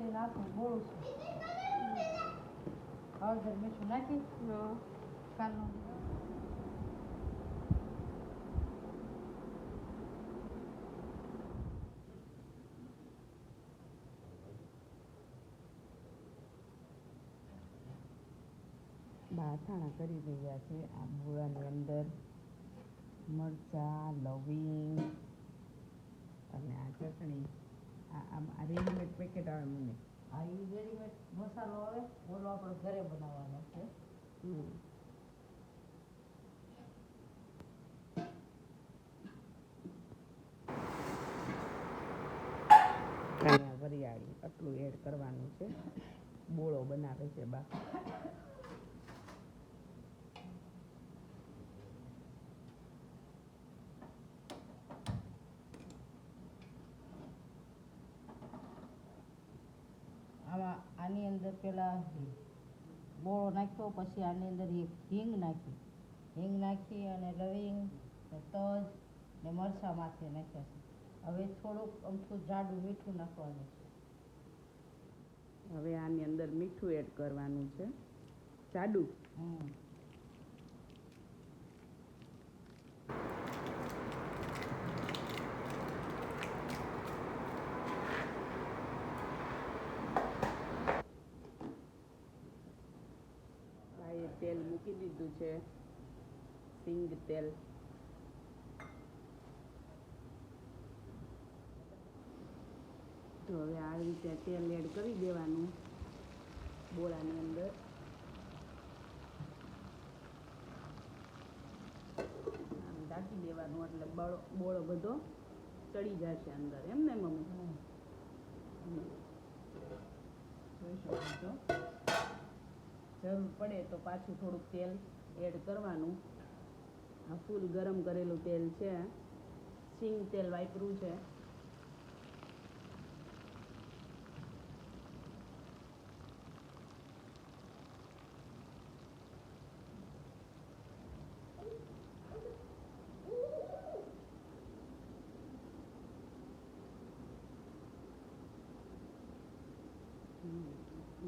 હળદી નાખું બોલું છું હળદર મીઠું નાખી કાલનું અથાણા કરી રહ્યા છે આ બોળાની અંદર મરચાં લવિંગ અને આ ચટણી આ રેડીમેડ પેકેટ આવે મને આ એ રેડીમેડ મસાલો આવે ઓલો આપણે ઘરે બનાવવાનો છે અહીંયા વરિયાળી આટલું એડ કરવાનું છે બોળો બનાવે છે બા આની અંદર પેલા બોળો નાખ્યો પછી આની અંદર એક હિંગ નાખી અને લવિંગ ને તજ ને મરચાં માથે નાખ્યા છે હવે થોડુંક અમથું જાડું મીઠું નાખવાનું છે હવે આની અંદર મીઠું એડ કરવાનું છે જાડું તેલ મૂકી દીધું છે સિંગ તેલ તો હવે આ રીતે તેલ એડ કરી દેવાનું બોળાની અંદર ઢાંકી દેવાનું એટલે બોળો બધો ચડી જશે અંદર એમ ને મમ્મી જોઈ શકો છો જરૂર પડે તો પાછું થોડુંક તેલ એડ કરવાનું આ ફૂલ ગરમ કરેલું તેલ છે સિંગ તેલ વાપર્યું છે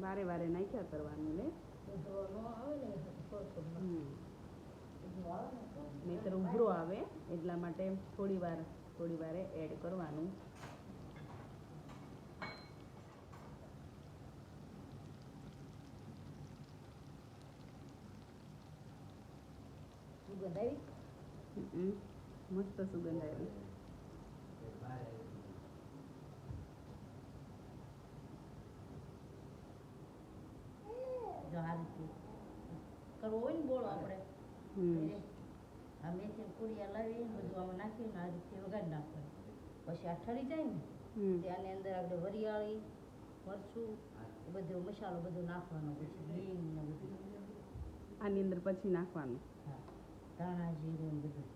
વારે વારે નાખ્યા કરવાનું ને નહીતર ઉભરો આવે એટલા માટે થોડી વારે એડ કરવાનું સુગંધ આવી મસ્ત સુગંધ આવી જો આ રીતે કરવો હોય ને બોલો આપણે આ મેથી કુડિયા લાવીને બધું આમાં નાખીને આ રીતે વગાડી નાખવાનું પછી આ ઠરી જાય ને ત્યાંની અંદર આપણે વરિયાળી મરચું બધું મસાલો બધું નાખવાનો પછી લીંગ ને બધું આની અંદર પછી નાખવાનું હા ધાણા જીરું ને બધું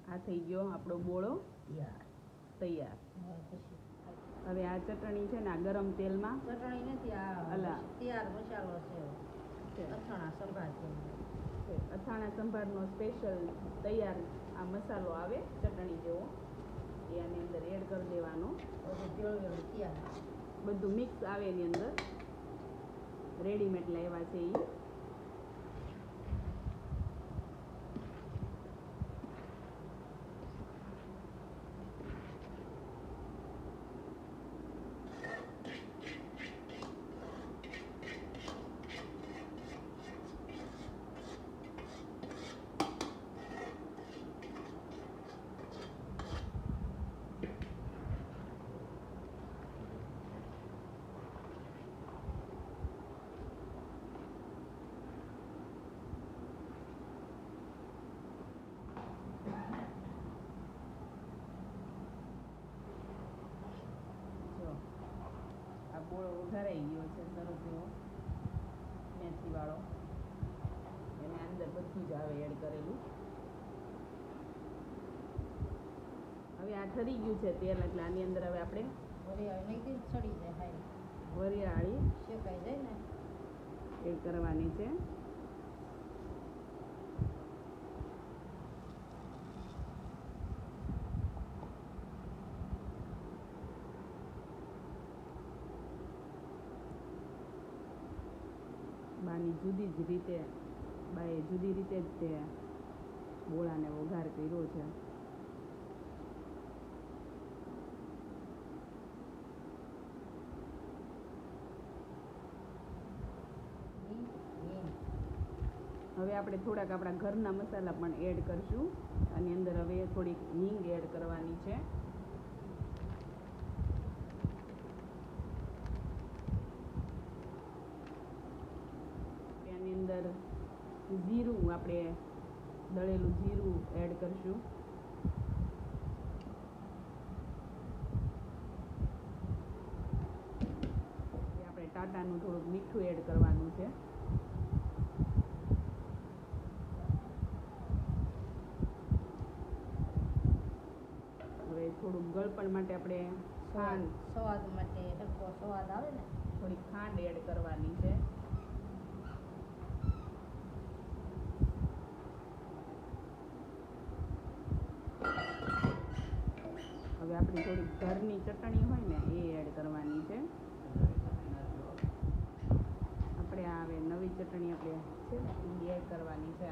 આ થઈ ગયો આપણો બોળો તૈયાર હવે આ ચટણી છે ને આ ગરમ તેલમાં ચટણી નથી આ તૈયાર મસાલો છે અથાણા સંભાર અથાણા સંભારનો સ્પેશિયલ તૈયાર આ મસાલો આવે ચટણી જેવો એ આની અંદર એડ કરી દેવાનો બધું મિક્સ આવે એની અંદર રેડીમેડ લાવ્યા છે એ બોળો વઘારાઈ ગયો છે સરસ એવો મેથીવાળો એને અંદર બધું જ આવે એડ કરેલું હવે આ ઠરી ગયું છે તેલ એટલે આની અંદર હવે આપણે વરિયાળી સડી જાય વરિયાળી શેકાઈ જાય ને એડ કરવાની છે જુદી જ રીતે બાએ જુદી રીતે જ તે બોળાને વઘાર કર્યો છે. હવે આપણે થોડાક આપણા ઘરના મસાલા પણ એડ કરશું. આની અંદર હવે થોડીક હિંગ એડ કરવાની છે. આની અંદર જીરું, આપણે દળેલું જીરું એડ કરશું. આપણે ટાટાનું થોડુંક મીઠું એડ કરવાનું છે. થોડુંક ગળપણ માટે આપણે સ્વાદ માટે હલકો સ્વાદ આવે ને થોડીક ખાંડ એડ કરવાની છે. હવે આપણી થોડીક ઘરની ચટણી હોય ને એ એડ કરવાની છે. આપણે આ હવે નવી ચટણી આપણે છે ને એ એડ કરવાની છે.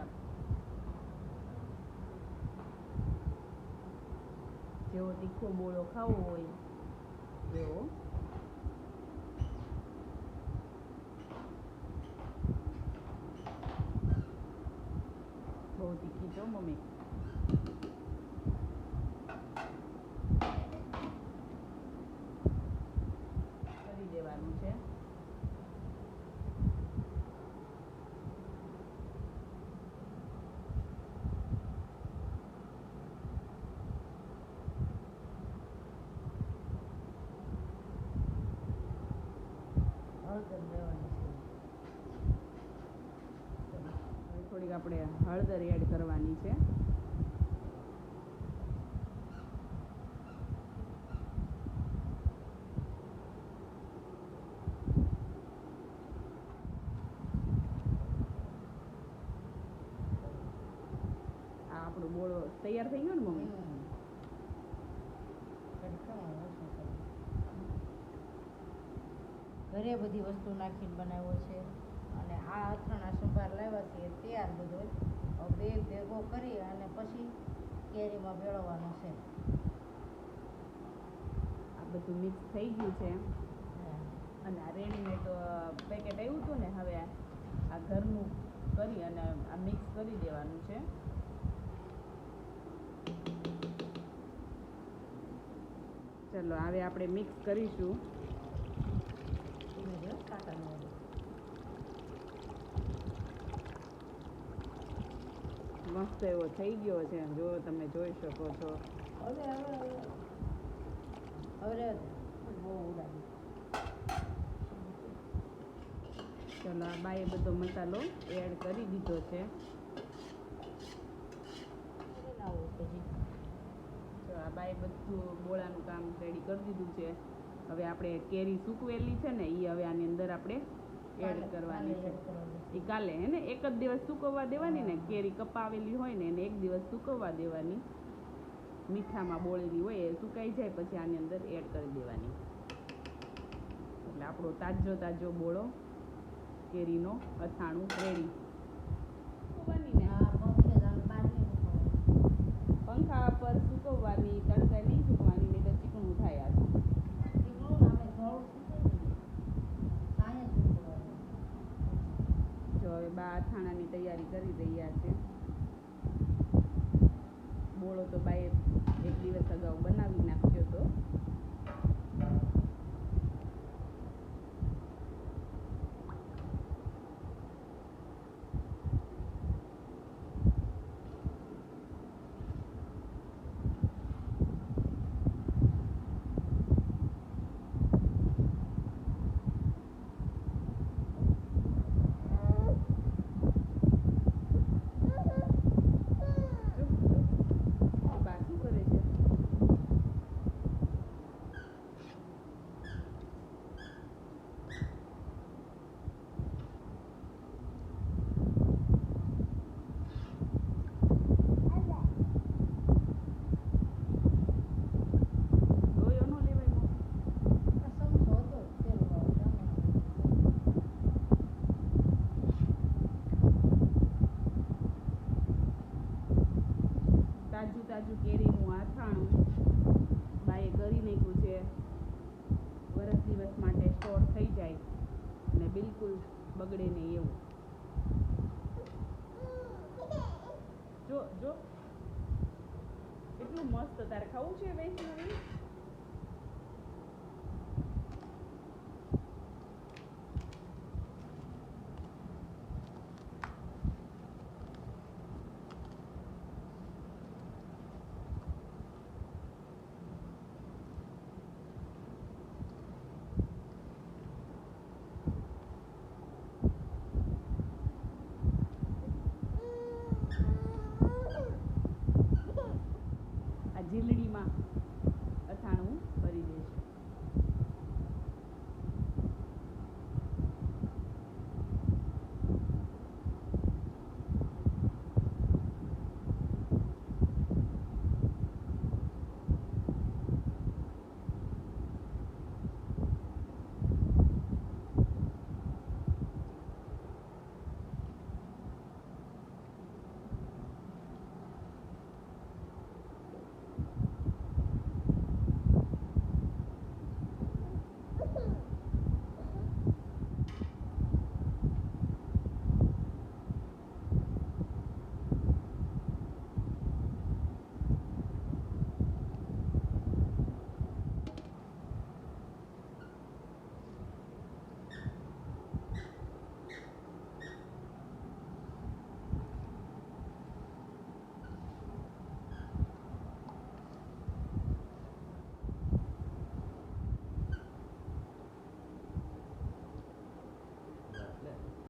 જેવો તીખો બોળો ખાવો હોય એવો. બહુ તીખી છો મમ્મી? કરી દેવાનું છે. થોડીક આપણે હળદર એડ કરવાની છે. આ આપણો બોળો તૈયાર થઈ ગયો ને મમ્મી? ઘરે બધી વસ્તુ નાખીને બનાવ્યો છે અને આ અથાણા સંભાર લાવ્યા છે તૈયાર બધો બે ભેગો કરી અને પછી કેરીમાં ભેળવવાનો છે. આ બધું મિક્સ થઈ ગયું છે અને આ રેડીમેડ પેકેટ આવ્યું હતું ને, હવે આ ઘરનું કરી અને આ મિક્સ કરી દેવાનું છે. ચલો હવે આપણે મિક્સ કરીશું. મસ્ત એવો થઈ ગયો છે, જો તમે જોઈ શકો છો. હવે બહુ ઉડાડી. ચલો આ બાએ બધો મસાલો એડ કરી દીધો છે. તો આ બાએ બધું બોળાનું કામ રેડી કરી દીધું છે. હવે આપણે કેરી સૂકવેલી છે ને એ હવે આની અંદર આપણે એડ કરવાની છે. એ કાલે હે ને એક જ દિવસ સૂકવવા દેવાની ને, કેરી કપાવેલી હોય ને એને એક દિવસ સૂકવવા દેવાની. મીઠામાં બોળેલી હોય એ સુકાઈ જાય પછી આની અંદર એડ કરી દેવાની. એટલે આપણો તાજો તાજો બોળો કેરીનો અથાણું રેડી. પંખા પર સૂકવવાની, તડકા નહીં સૂકવાની, નહીં તો ચીકણું થાય. જો હવે બા અથાણાની તૈયારી કરી રહ્યા છે. બોળો તો બાએ એક દિવસ અગાઉ બનાવી નાખ્યો હતો. તાજું કેરીનું આથાણું બાએ કરી નાખ્યું છે. વરસ દિવસ માટે સ્ટોર થઈ જાય અને બિલકુલ બગડે નહીં એવું. જો જો એટલું મસ્ત. તારે ખાવું છે વૈષ્ણવી?